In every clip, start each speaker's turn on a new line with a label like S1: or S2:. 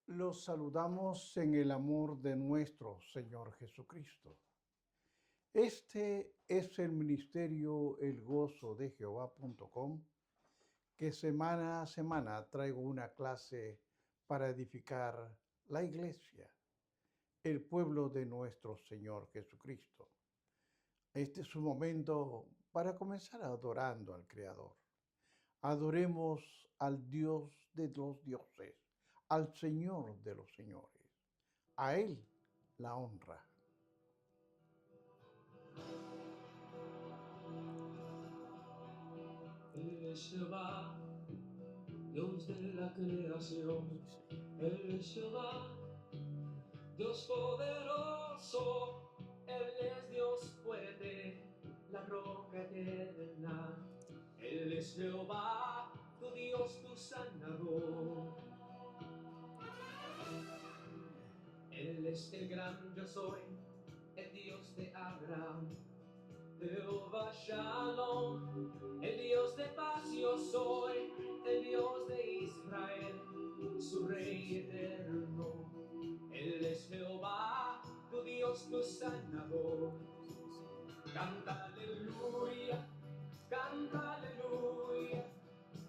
S1: Los saludamos en el amor de nuestro Señor Jesucristo. Este es el ministerio elgozodejehová.com, que semana a semana traigo una clase para edificar la iglesia, el pueblo de nuestro Señor Jesucristo. Este es un momento para comenzar adorando al Creador. Adoremos al Dios de los dioses, al Señor de los señores. A Él la honra.
S2: Él es Jehová, Dios de la creación. Él es Jehová, Dios poderoso. Él es Dios fuerte, la roca eterna. Él es Jehová, tu Dios, tu sanador. Él es el gran yo soy, el Dios de Abraham. Jehová Shalom, el Dios de paz yo soy, el Dios de Israel, su Rey eterno. Él es Jehová, tu Dios, tu sanador. Canta aleluya, canta aleluya,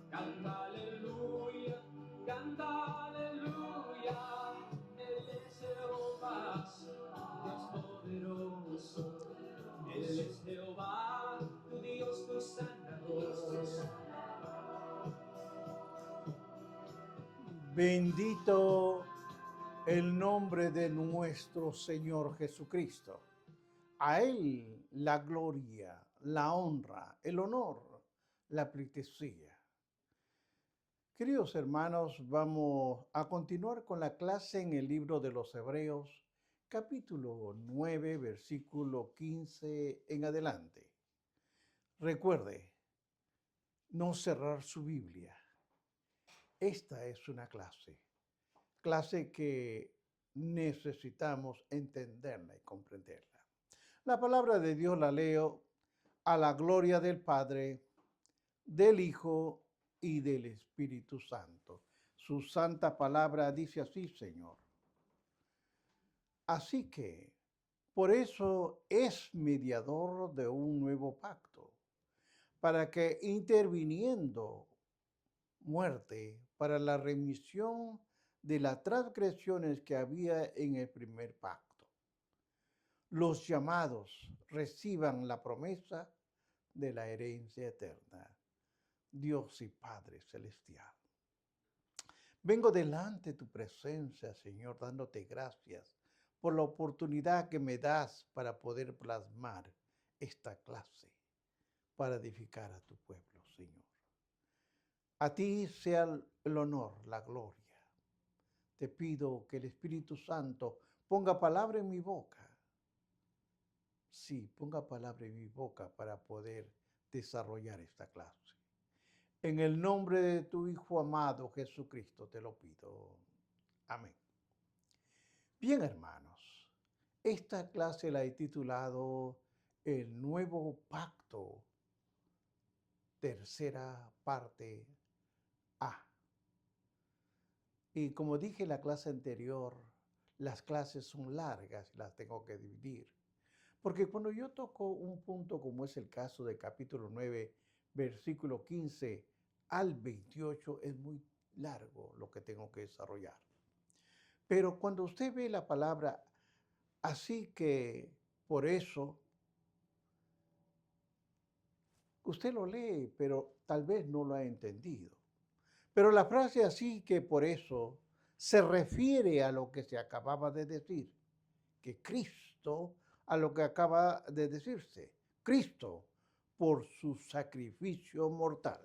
S2: canta aleluya, canta aleluya. Él es Jehová, Dios poderoso. Él es Jehová, tu Dios, tu sanador.
S1: Bendito el nombre de nuestro Señor Jesucristo. A Él la gloria, la honra, el honor, la pleitesía. Queridos hermanos, vamos a continuar con la clase en el libro de los Hebreos, capítulo 9, versículo 15 en adelante. Recuerde, no cerrar su Biblia. Esta es una clase que necesitamos entenderla y comprenderla. La palabra de Dios la leo a la gloria del Padre, del Hijo y del Espíritu Santo. Su santa palabra dice así, Señor. Así que, por eso es mediador de un nuevo pacto, para que interviniendo muerte para la remisión de las transgresiones que había en el primer pacto, los llamados reciban la promesa de la herencia eterna. Dios y Padre Celestial, vengo delante de tu presencia, Señor, dándote gracias por la oportunidad que me das para poder plasmar esta clase, para edificar a tu pueblo, Señor. A ti sea el honor, la gloria. Te pido que el Espíritu Santo ponga palabra en mi boca. Sí, ponga palabra en mi boca para poder desarrollar esta clase. En el nombre de tu Hijo amado Jesucristo te lo pido. Amén. Bien, hermanos, esta clase la he titulado El Nuevo Pacto, tercera parte A. Y como dije en la clase anterior, las clases son largas y las tengo que dividir. Porque cuando yo toco un punto como es el caso del capítulo 9, versículo 15 al 28, es muy largo lo que tengo que desarrollar. Pero cuando usted ve la palabra, así que por eso, usted lo lee, pero tal vez no lo ha entendido. Pero la frase así que por eso se refiere a lo que se acababa de decir, que Cristo, a lo que acaba de decirse, Cristo, por su sacrificio mortal,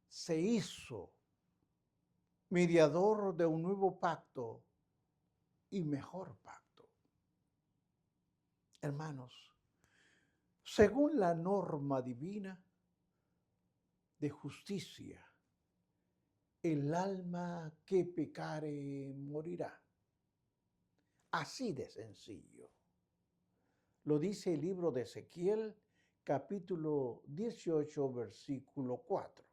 S1: se hizo mediador de un nuevo pacto y mejor pacto. Hermanos, según la norma divina de justicia, el alma que pecare morirá. Así de sencillo. Lo dice el libro de Ezequiel, capítulo 18, versículo 4.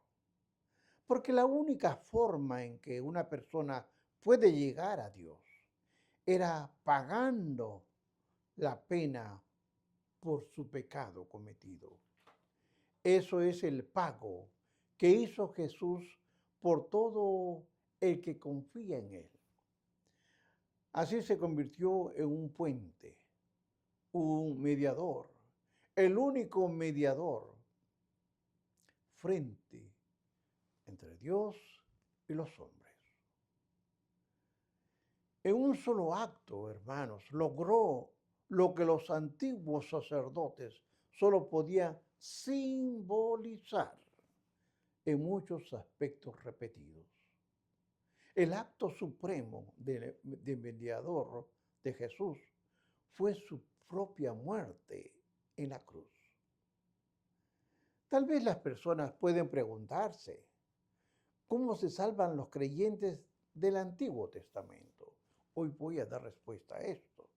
S1: Porque la única forma en que una persona puede llegar a Dios. Era pagando la pena por su pecado cometido. Eso es el pago que hizo Jesús por todo el que confía en Él. Así se convirtió en un puente, un mediador, el único mediador frente entre Dios y los hombres. En un solo acto, hermanos, logró lo que los antiguos sacerdotes solo podían simbolizar en muchos aspectos repetidos. El acto supremo de mediador de Jesús fue su propia muerte en la cruz. Tal vez las personas pueden preguntarse, ¿cómo se salvan los creyentes del Antiguo Testamento? Hoy voy a dar respuesta a esto,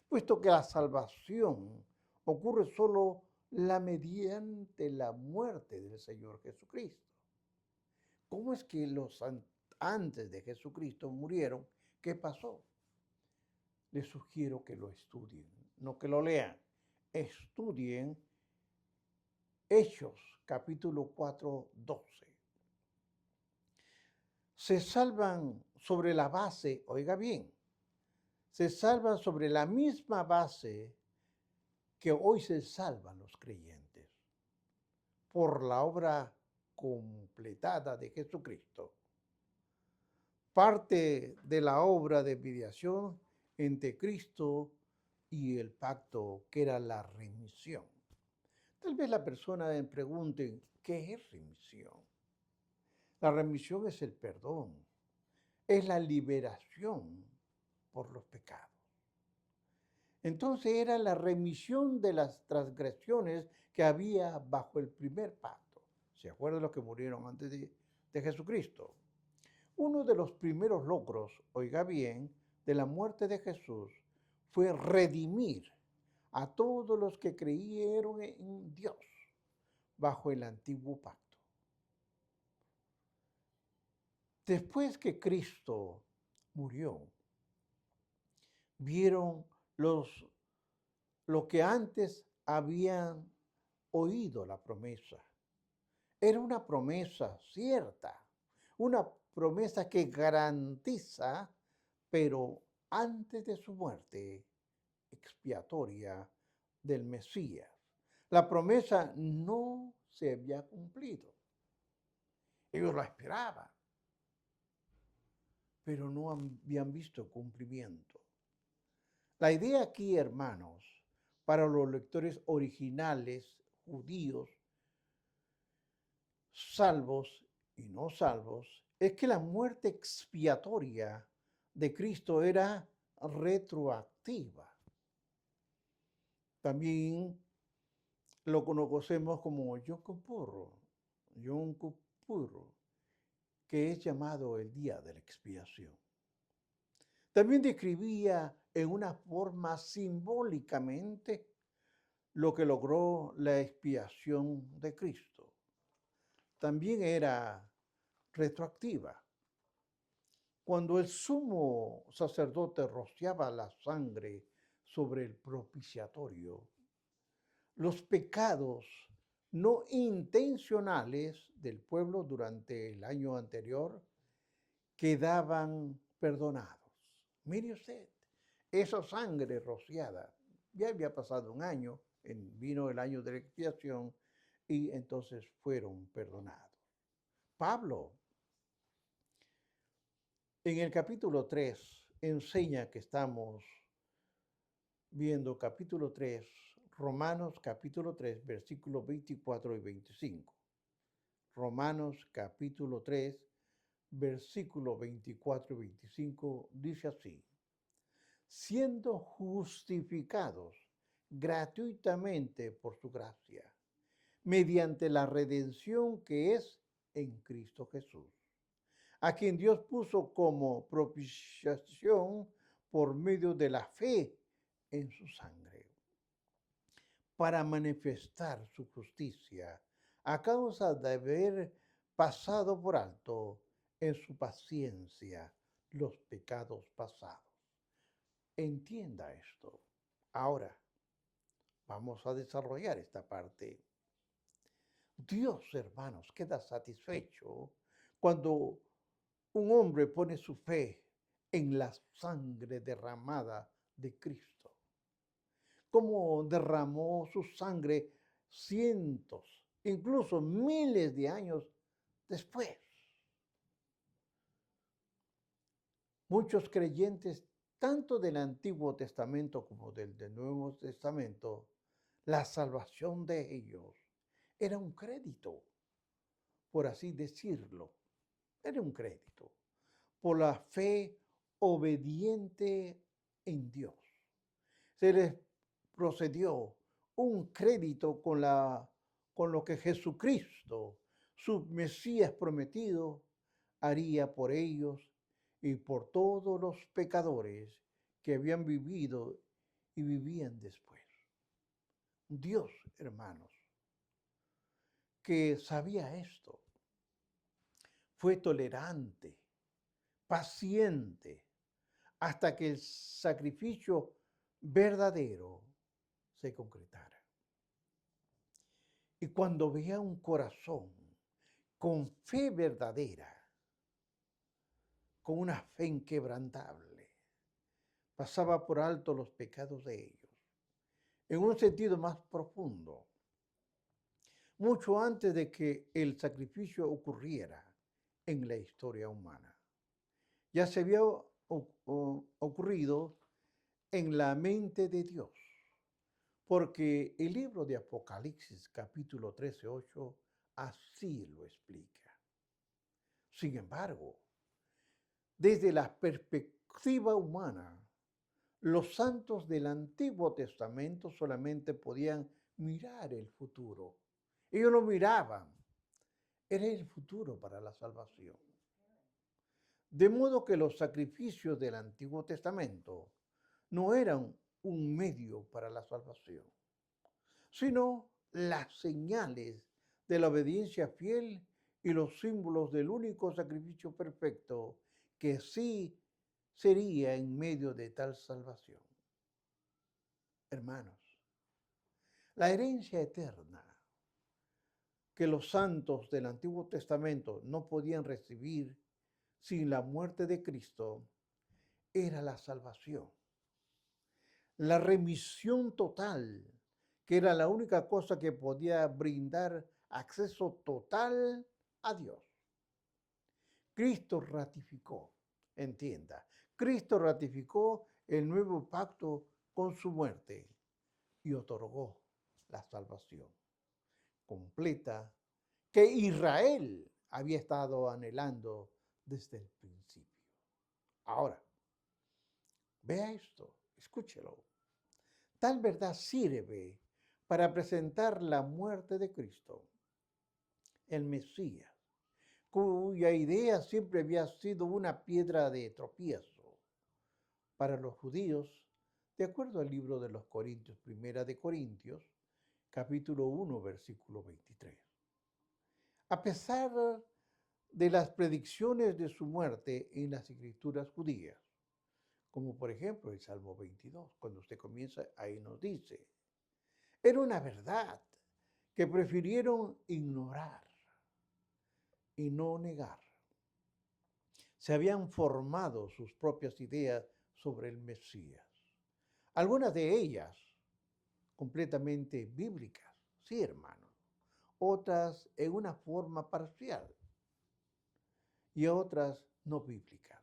S1: puesto que la salvación ocurre solo mediante la muerte del Señor Jesucristo. ¿Cómo es que los antes de Jesucristo murieron? ¿Qué pasó? Les sugiero que lo estudien, no que lo lean. Estudien Hechos, capítulo 4, 12. Se salvan sobre la base, oiga bien, se salvan sobre la misma base que hoy se salvan los creyentes, por la obra completada de Jesucristo. Parte de la obra de mediación entre Cristo y el pacto, que era la remisión. Tal vez la persona me pregunte, ¿qué es remisión? La remisión es el perdón, es la liberación por los pecados. Entonces era la remisión de las transgresiones que había bajo el primer pacto. ¿Se acuerdan de los que murieron antes de Jesucristo? Uno de los primeros logros, oiga bien, de la muerte de Jesús fue redimir a todos los que creyeron en Dios bajo el antiguo pacto. Después que Cristo murió, vieron lo que antes habían oído la promesa. Era una promesa cierta, una promesa que garantiza, pero antes de su muerte expiatoria del Mesías. La promesa no se había cumplido. Ellos la esperaban, pero no habían visto cumplimiento. La idea aquí, hermanos, para los lectores originales judíos, salvos y no salvos, es que la muerte expiatoria de Cristo era retroactiva. También lo conocemos como Yom Kippur, que es llamado el día de la expiación. También describía en una forma simbólicamente lo que logró la expiación de Cristo. También era retroactiva. Cuando el sumo sacerdote rociaba la sangre sobre el propiciatorio, los pecados no intencionales del pueblo durante el año anterior quedaban perdonados. Mire usted, esa sangre rociada, ya había pasado un año, vino el año de la expiación y entonces fueron perdonados. Pablo, en el capítulo 3, enseña que estamos viendo capítulo 3, Romanos capítulo 3, versículos 24 y 25. Romanos capítulo 3, versículos 24 y 25 dice así: siendo justificados gratuitamente por su gracia, mediante la redención que es en Cristo Jesús, a quien Dios puso como propiciación por medio de la fe en su sangre, para manifestar su justicia a causa de haber pasado por alto en su paciencia los pecados pasados. Entienda esto. Ahora, vamos a desarrollar esta parte. Dios, hermanos, queda satisfecho cuando un hombre pone su fe en la sangre derramada de Cristo. Como derramó su sangre cientos, incluso miles de años después. Muchos creyentes, tanto del Antiguo Testamento como del Nuevo Testamento, la salvación de ellos era un crédito, por así decirlo. Era un crédito por la fe obediente en Dios. Se les procedió un crédito con lo que Jesucristo, su Mesías prometido, haría por ellos y por todos los pecadores que habían vivido y vivían después. Dios, hermanos, que sabía esto, fue tolerante, paciente, hasta que el sacrificio verdadero se concretara. Y cuando veía un corazón con fe verdadera, con una fe inquebrantable, pasaba por alto los pecados de ellos, en un sentido más profundo, mucho antes de que el sacrificio ocurriera en la historia humana. Ya se había ocurrido en la mente de Dios, porque el libro de Apocalipsis, capítulo 13:8, así lo explica. Sin embargo, desde la perspectiva humana, los santos del Antiguo Testamento solamente podían mirar el futuro. Ellos lo miraban. Era el futuro para la salvación. De modo que los sacrificios del Antiguo Testamento no eran un medio para la salvación, sino las señales de la obediencia fiel y los símbolos del único sacrificio perfecto que sí sería en medio de tal salvación. Hermanos, la herencia eterna que los santos del Antiguo Testamento no podían recibir sin la muerte de Cristo era la salvación, la remisión total, que era la única cosa que podía brindar acceso total a Dios. Cristo ratificó, entienda, Cristo ratificó el nuevo pacto con su muerte y otorgó la salvación completa que Israel había estado anhelando desde el principio. Ahora, vea esto, escúchelo. Tal verdad sirve para presentar la muerte de Cristo, el Mesías, cuya idea siempre había sido una piedra de tropiezo para los judíos, de acuerdo al libro de los Corintios, Primera de Corintios, capítulo 1, versículo 23. A pesar de las predicciones de su muerte en las escrituras judías, como por ejemplo el Salmo 22, cuando usted comienza, ahí nos dice, era una verdad que prefirieron ignorar y no negar. Se habían formado sus propias ideas sobre el Mesías. Algunas de ellas completamente bíblicas, sí, hermanos. Otras en una forma parcial y otras no bíblicas.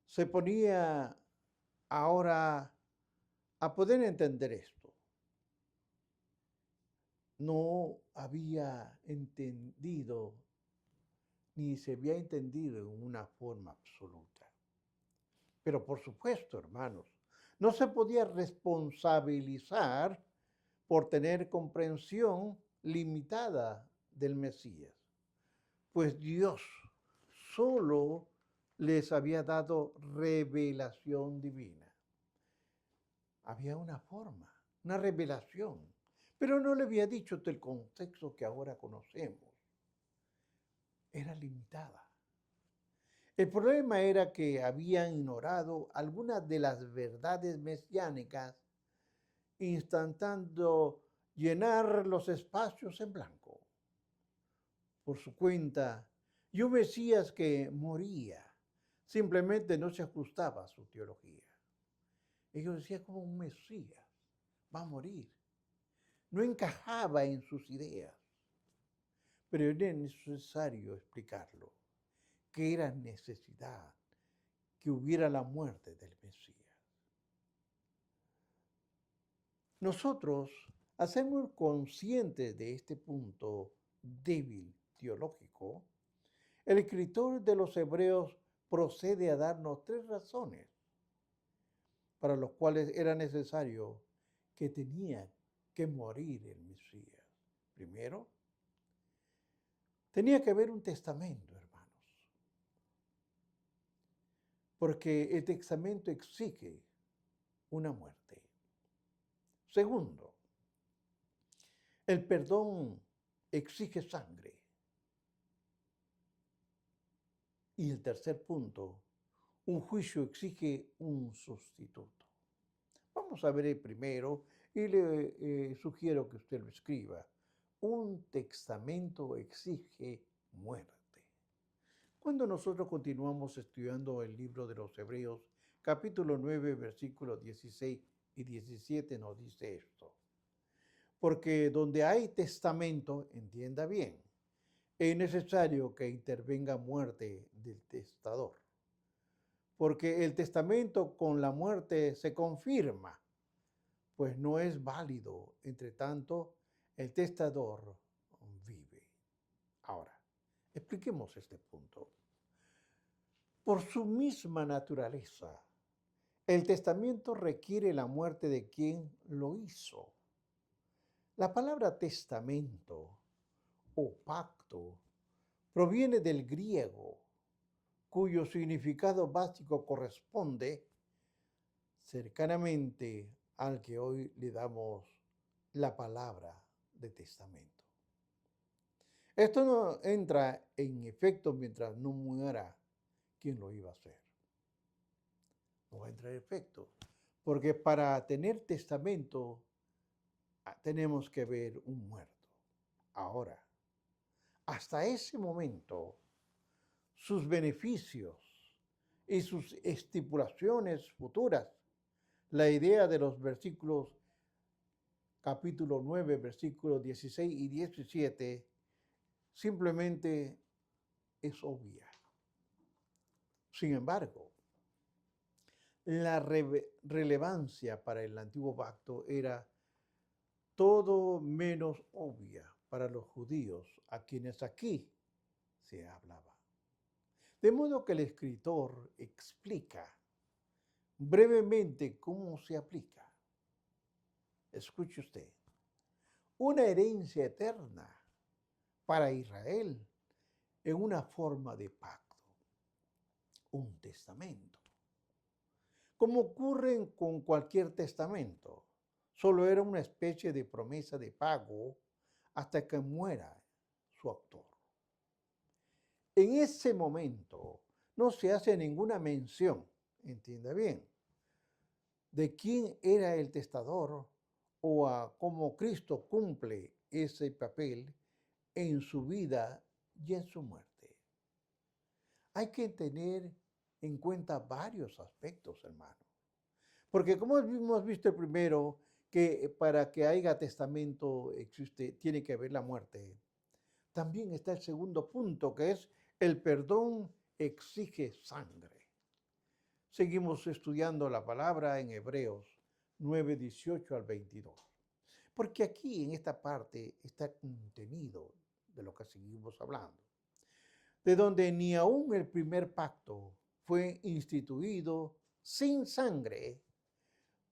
S1: Se ponía ahora a poder entender esto. No había entendido ni se había entendido en una forma absoluta. Pero por supuesto, hermanos, no se podía responsabilizar por tener comprensión limitada del Mesías, pues Dios solo les había dado revelación divina. Había una forma, una revelación, pero no le había dicho el contexto que ahora conocemos. Era limitada. El problema era que habían ignorado algunas de las verdades mesiánicas, intentando llenar los espacios en blanco por su cuenta, y un Mesías que moría. Simplemente no se ajustaba a su teología. Ellos decían como un Mesías va a morir. No encajaba en sus ideas. Pero era necesario explicarlo, que era necesidad que hubiera la muerte del Mesías. Nosotros, hacemos conscientes de este punto débil teológico, el escritor de los Hebreos procede a darnos 3 razones para las cuales era necesario que tenía que morir el Mesías. Primero, tenía que haber un testamento, hermanos, porque el testamento exige una muerte. Segundo, el perdón exige sangre. Y el tercer punto, un juicio exige un sustituto. Vamos a ver el primero y le sugiero que usted lo escriba. Un testamento exige muerte. Cuando nosotros continuamos estudiando el libro de los Hebreos, capítulo 9, versículos 16 y 17 nos dice esto. Porque donde hay testamento, entienda bien, es necesario que intervenga muerte del testador. Porque el testamento con la muerte se confirma, pues no es válido, entre tanto, el testador vive. Ahora, expliquemos este punto. Por su misma naturaleza, el testamento requiere la muerte de quien lo hizo. La palabra testamento o pacto proviene del griego, cuyo significado básico corresponde cercanamente al que hoy le damos la palabra de testamento. Esto no entra en efecto mientras no muera quien lo iba a hacer. No va a entrar en efecto, porque para tener testamento tenemos que ver un muerto. Ahora, hasta ese momento, sus beneficios y sus estipulaciones futuras, la idea de los versículos capítulo 9, versículos 16 y 17, simplemente es obvia. Sin embargo, la relevancia para el antiguo pacto era todo menos obvia para los judíos, a quienes aquí se hablaba. De modo que el escritor explica brevemente cómo se aplica. Escuche usted, una herencia eterna para Israel en una forma de pacto, un testamento. Como ocurre con cualquier testamento, solo era una especie de promesa de pago hasta que muera su autor. En ese momento no se hace ninguna mención, entienda bien, de quién era el testador o a cómo Cristo cumple ese papel en su vida y en su muerte. Hay que tener en cuenta varios aspectos, hermano. Porque como hemos visto primero, que para que haya testamento tiene que haber la muerte. También está el segundo punto, que es el perdón exige sangre. Seguimos estudiando la palabra en Hebreos 9, 18 al 22. Porque aquí en esta parte está contenido de lo que seguimos hablando. De donde ni aún el primer pacto fue instituido sin sangre,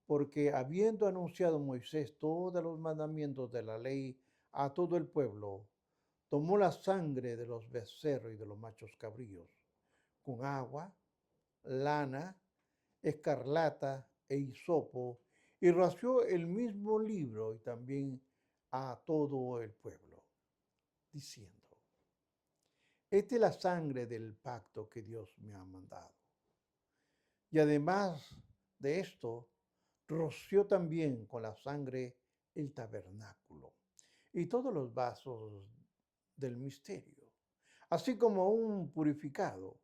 S1: porque habiendo anunciado Moisés todos los mandamientos de la ley a todo el pueblo, tomó la sangre de los becerros y de los machos cabríos, con agua, lana, escarlata e hisopo, y ració el mismo libro y también a todo el pueblo, diciendo, Esta es la sangre del pacto que Dios me ha mandado. Y además de esto, roció también con la sangre el tabernáculo y todos los vasos del misterio, así como un purificado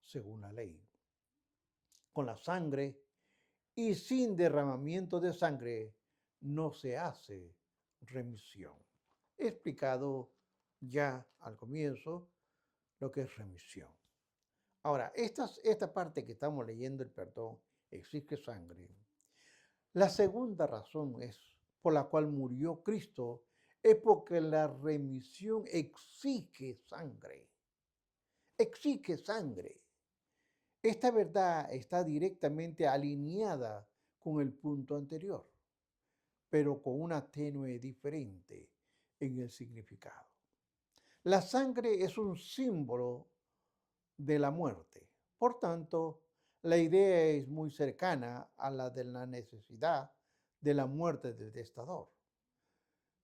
S1: según la ley. Con la sangre y sin derramamiento de sangre no se hace remisión. He explicado ya al comienzo lo que es remisión. Ahora, esta parte que estamos leyendo, el perdón, exige sangre. La segunda razón es por la cual murió Cristo es porque la remisión exige sangre. Exige sangre. Esta verdad está directamente alineada con el punto anterior, pero con una tenue diferente en el significado. La sangre es un símbolo de la muerte. Por tanto, la idea es muy cercana a la de la necesidad de la muerte del testador,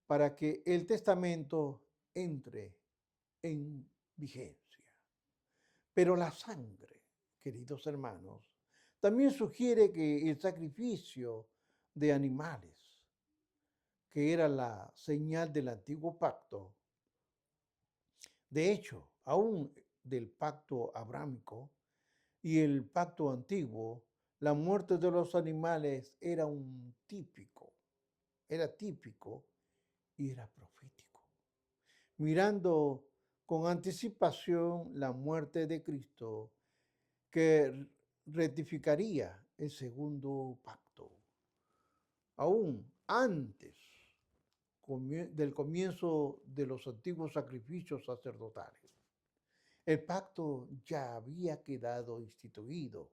S1: para que el testamento entre en vigencia. Pero la sangre, queridos hermanos, también sugiere que el sacrificio de animales, que era la señal del antiguo pacto, de hecho, aún del pacto abrámico y el pacto antiguo, la muerte de los animales era típico y era profético. Mirando con anticipación la muerte de Cristo que rectificaría el segundo pacto, aún antes del comienzo de los antiguos sacrificios sacerdotales. El pacto ya había quedado instituido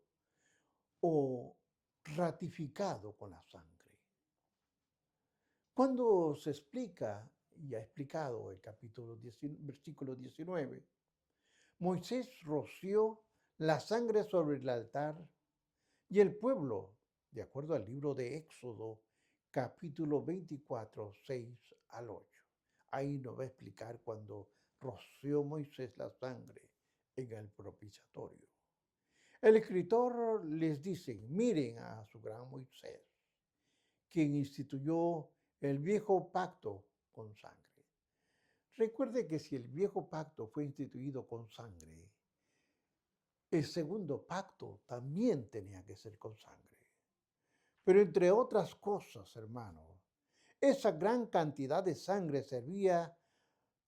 S1: o ratificado con la sangre. Cuando se explica, y ha explicado el capítulo 10, versículo 19, Moisés roció la sangre sobre el altar y el pueblo, de acuerdo al libro de Éxodo, capítulo 24, 6 al 8. Ahí nos va a explicar cuando roció Moisés la sangre en el propiciatorio. El escritor les dice, miren a su gran Moisés, quien instituyó el viejo pacto con sangre. Recuerde que si el viejo pacto fue instituido con sangre, el segundo pacto también tenía que ser con sangre. Pero entre otras cosas, hermano, esa gran cantidad de sangre servía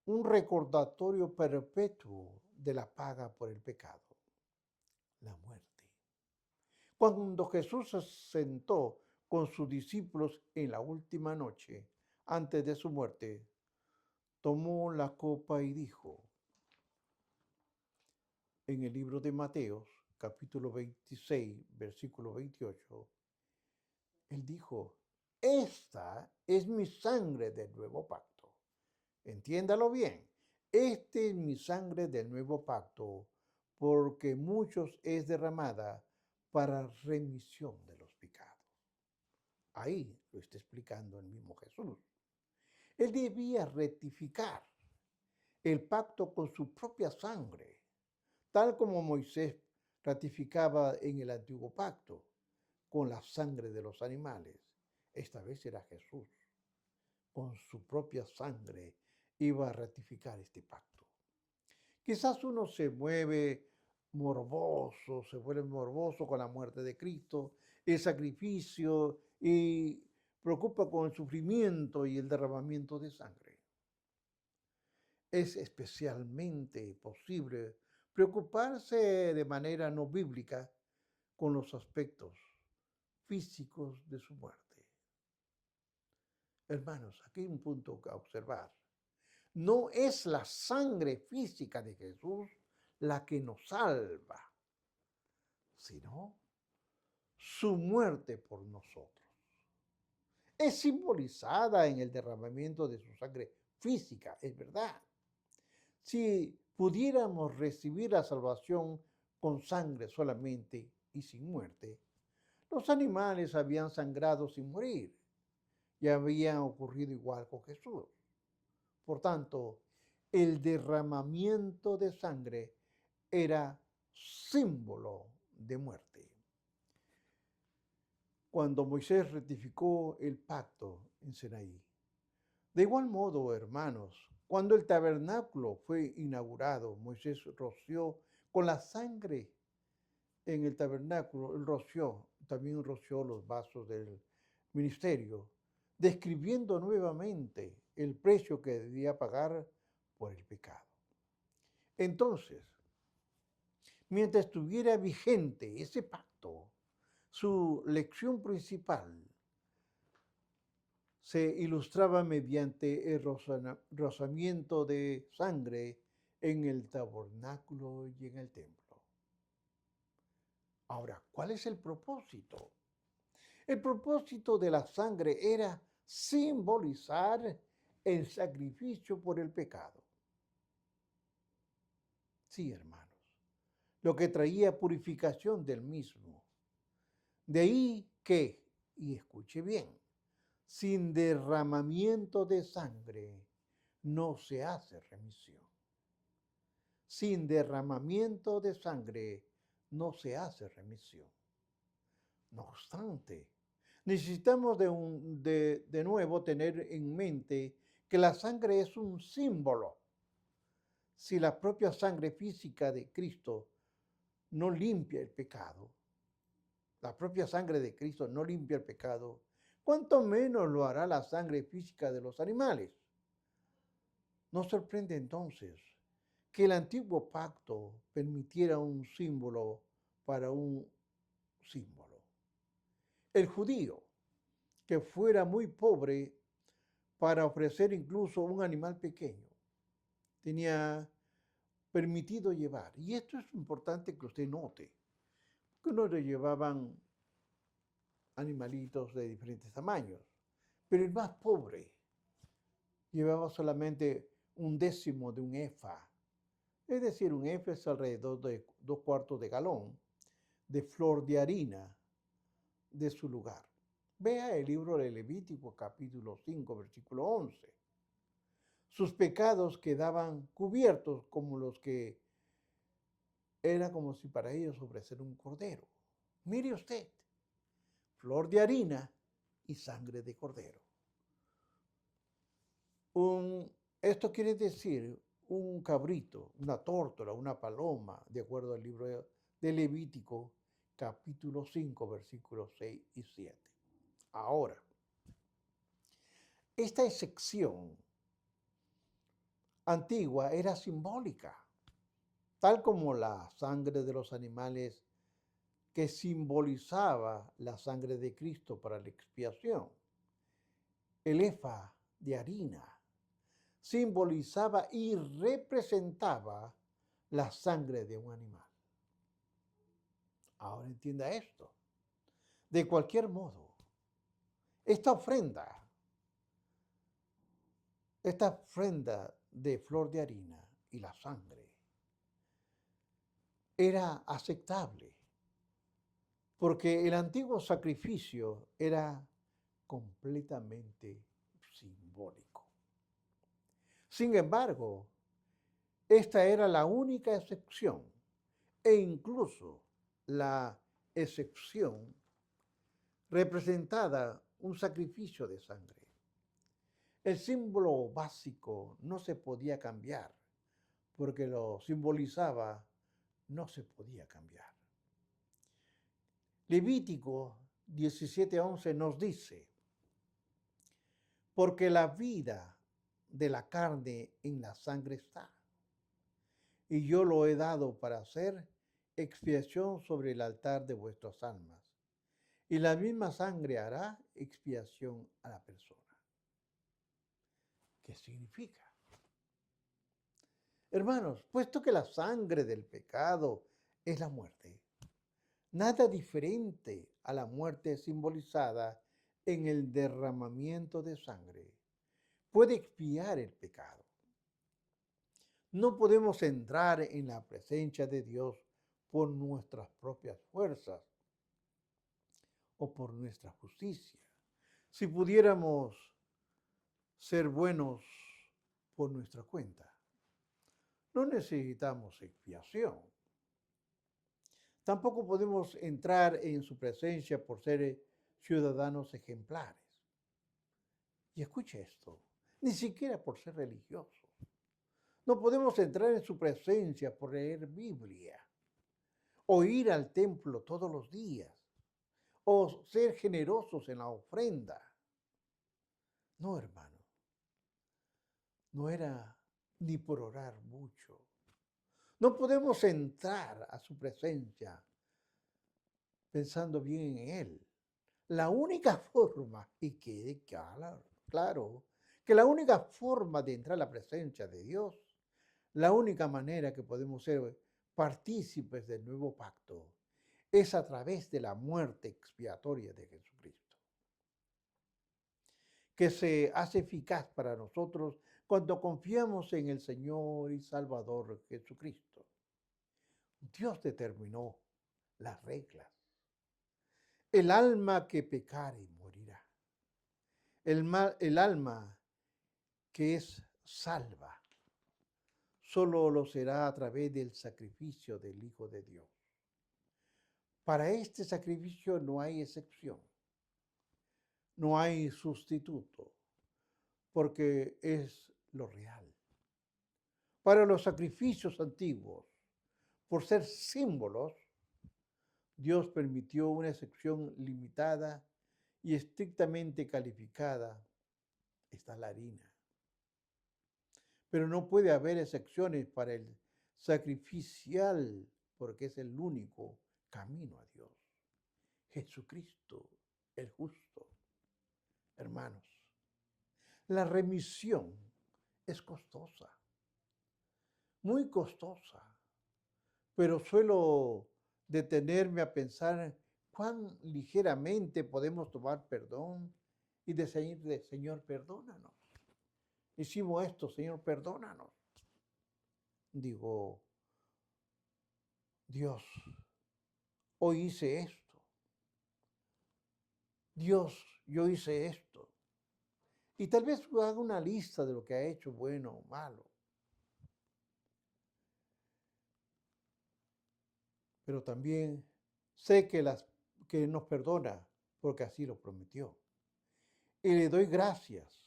S1: un recordatorio perpetuo de la paga por el pecado, la muerte. Cuando Jesús se sentó con sus discípulos en la última noche, antes de su muerte, tomó la copa y dijo, en el libro de Mateos, capítulo 26, versículo 28, él dijo, esta es mi sangre del nuevo pacto. Entiéndalo bien, esta es mi sangre del nuevo pacto, porque muchos es derramada para remisión de los pecados. Ahí lo está explicando el mismo Jesús. Él debía rectificar el pacto con su propia sangre, tal como Moisés ratificaba en el antiguo pacto, con la sangre de los animales. Esta vez era Jesús. Con su propia sangre iba a ratificar este pacto. Quizás uno se vuelve morboso con la muerte de Cristo, el sacrificio y preocupa con el sufrimiento y el derramamiento de sangre. Es especialmente posible preocuparse de manera no bíblica con los aspectos físicos de su muerte. Hermanos, aquí hay un punto que observar. No es la sangre física de Jesús la que nos salva, sino su muerte por nosotros. Es simbolizada en el derramamiento de su sangre física, es verdad. Si pudiéramos recibir la salvación con sangre solamente y sin muerte, los animales habían sangrado sin morir y había ocurrido igual con Jesús. Por tanto, el derramamiento de sangre era símbolo de muerte. Cuando Moisés ratificó el pacto en Sinaí. De igual modo, hermanos, cuando el tabernáculo fue inaugurado, Moisés roció con la sangre en el tabernáculo, también roció los vasos del ministerio, describiendo nuevamente el precio que debía pagar por el pecado. Entonces, mientras estuviera vigente ese pacto, su lección principal se ilustraba mediante el rozamiento de sangre en el tabernáculo y en el templo. Ahora, ¿cuál es el propósito? El propósito de la sangre era simbolizar el sacrificio por el pecado. Sí, hermanos, lo que traía purificación del mismo. De ahí que, y escuche bien, sin derramamiento de sangre no se hace remisión. Sin derramamiento de sangre no se hace remisión. No obstante, necesitamos de nuevo tener en mente que la sangre es un símbolo. Si la propia sangre física de Cristo no limpia el pecado, la propia sangre de Cristo no limpia el pecado, ¿cuánto menos lo hará la sangre física de los animales? Nos sorprende entonces que el antiguo pacto permitiera un símbolo para un símbolo. El judío, que fuera muy pobre para ofrecer incluso un animal pequeño, tenía permitido llevar. Y esto es importante que usted note, que no le llevaban animalitos de diferentes tamaños, pero el más pobre llevaba solamente un décimo de un efa, es decir, un efa es alrededor de 2/4 de galón de flor de harina de su lugar. Vea el libro de Levítico capítulo 5, versículo 11. Sus pecados quedaban cubiertos como los que era como si para ellos ofrecer un cordero. Mire usted, flor de harina y sangre de cordero. Esto quiere decir un cabrito, una tórtola, una paloma, de acuerdo al libro de Levítico, capítulo 5, versículos 6 y 7. Ahora, esta excepción antigua era simbólica, tal como la sangre de los animales que simbolizaba la sangre de Cristo para la expiación. El efa de harina simbolizaba y representaba la sangre de un animal. Ahora entienda esto. De cualquier modo, esta ofrenda de flor de harina y la sangre era aceptable porque el antiguo sacrificio era completamente simbólico. Sin embargo, esta era la única excepción e incluso la excepción representada un sacrificio de sangre. El símbolo básico no se podía cambiar porque lo simbolizaba, no se podía cambiar. Levítico 17:11 nos dice, porque la vida de la carne en la sangre está, y yo lo he dado para hacer expiación sobre el altar de vuestras almas, y la misma sangre hará expiación a la persona. ¿Qué significa? Hermanos, puesto que la sangre del pecado es la muerte, nada diferente a la muerte simbolizada en el derramamiento de sangre puede expiar el pecado. No podemos entrar en la presencia de Dios por nuestras propias fuerzas o por nuestra justicia. Si pudiéramos ser buenos por nuestra cuenta, No necesitamos expiación. Tampoco podemos entrar en su presencia por ser ciudadanos ejemplares. Y escuche esto, ni siquiera por ser religiosos. No podemos entrar en su presencia por leer Biblia, o ir al templo todos los días, o ser generosos en la ofrenda. No, hermano, no era ni por orar mucho. No podemos entrar a su presencia pensando bien en Él. La única forma, y quede claro, que la única forma de entrar a la presencia de Dios, la única manera que podemos ser partícipes del nuevo pacto, es a través de la muerte expiatoria de Jesucristo, que se hace eficaz para nosotros cuando confiamos en el Señor y Salvador Jesucristo. Dios determinó las reglas. El alma que pecare morirá. El alma que es salva solo lo será a través del sacrificio del Hijo de Dios. Para este sacrificio no hay excepción, no hay sustituto, porque es lo real. Para los sacrificios antiguos, por ser símbolos, Dios permitió una excepción limitada y estrictamente calificada. Está la harina. Pero no puede haber excepciones para el sacrificial, porque es el único camino a Dios. Jesucristo, el justo. Hermanos, la remisión es costosa, muy costosa, pero suelo detenerme a pensar cuán ligeramente podemos tomar perdón y decirle, Señor, perdónanos. Hicimos esto, Señor, perdónanos. Digo, Dios, hoy hice esto. Dios, yo hice esto. Y tal vez haga una lista de lo que ha hecho, bueno o malo. Pero también sé que nos perdona porque así lo prometió. Y le doy gracias.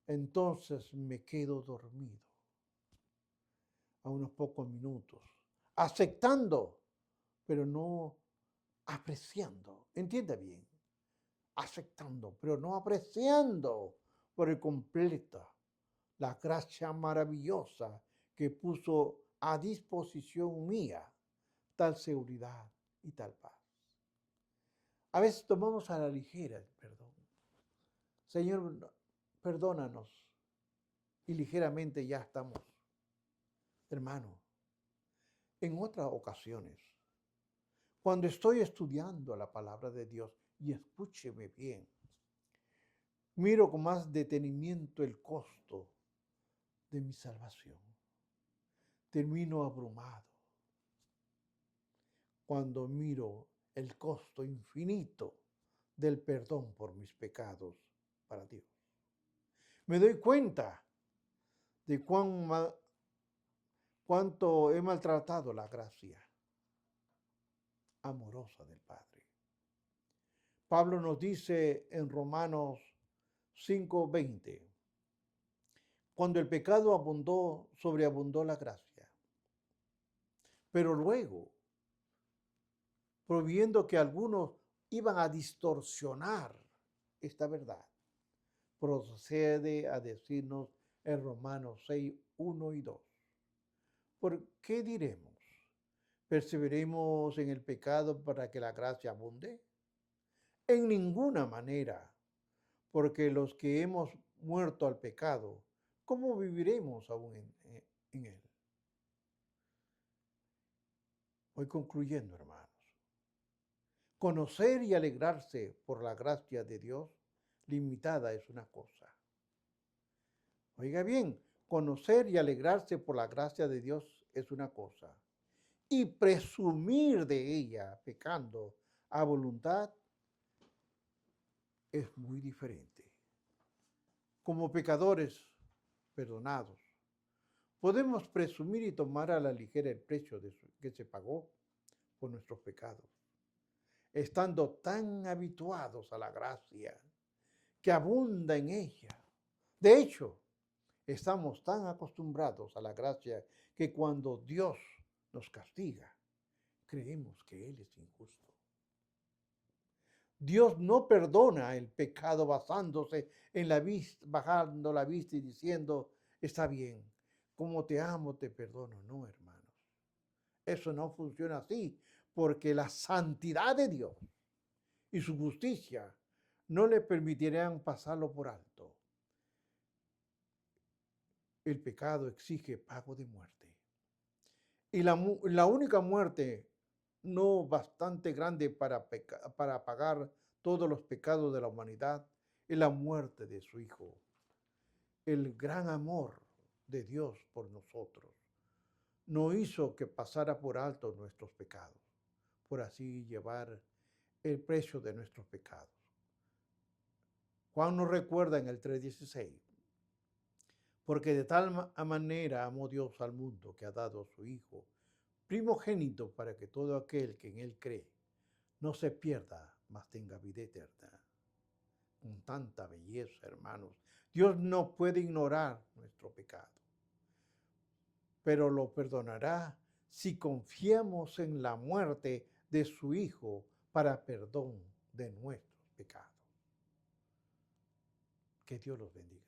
S1: Entonces me quedo dormido a unos pocos minutos, aceptando, pero no apreciando. Entienda bien, aceptando, pero no apreciando por el completo la gracia maravillosa que puso a disposición mía tal seguridad y tal paz. A veces tomamos a la ligera el perdón. Señor, perdónanos. Y ligeramente ya estamos. Hermano, en otras ocasiones, cuando estoy estudiando la palabra de Dios, y escúcheme bien, miro con más detenimiento el costo de mi salvación. Termino abrumado cuando miro el costo infinito del perdón por mis pecados para Dios. Me doy cuenta de cuánto he maltratado la gracia amorosa del Padre. Pablo nos dice en Romanos 5:20, cuando el pecado abundó, sobreabundó la gracia. Pero luego, proviendo que algunos iban a distorsionar esta verdad, procede a decirnos en Romanos 6:1 y 2. ¿Por qué diremos? ¿Perseveremos en el pecado para que la gracia abunde? En ninguna manera, porque los que hemos muerto al pecado, ¿cómo viviremos aún en él? Voy concluyendo, hermanos. Conocer y alegrarse por la gracia de Dios limitada es una cosa. Oiga bien, conocer y alegrarse por la gracia de Dios es una cosa. Y presumir de ella pecando a voluntad es muy diferente. Como pecadores perdonados, podemos presumir y tomar a la ligera el precio que se pagó por nuestros pecados, estando tan habituados a la gracia que abunda en ella. De hecho, estamos tan acostumbrados a la gracia que cuando Dios nos castiga, creemos que Él es injusto. Dios no perdona el pecado basándose en la vista, bajando la vista y diciendo, está bien, como te amo, te perdono. No, hermanos. Eso no funciona así, porque la santidad de Dios y su justicia no le permitirán pasarlo por alto. El pecado exige pago de muerte. Y la única muerte no bastante grande para pagar todos los pecados de la humanidad es la muerte de su Hijo. El gran amor de Dios por nosotros no hizo que pasara por alto nuestros pecados, por así llevar el precio de nuestros pecados. Juan nos recuerda en el 3:16, porque de tal manera amó Dios al mundo que ha dado a su Hijo primogénito para que todo aquel que en Él cree no se pierda, mas tenga vida eterna. Con tanta belleza, hermanos. Dios no puede ignorar nuestro pecado, pero lo perdonará si confiamos en la muerte de su Hijo para perdón de nuestros pecados. Que Dios los bendiga.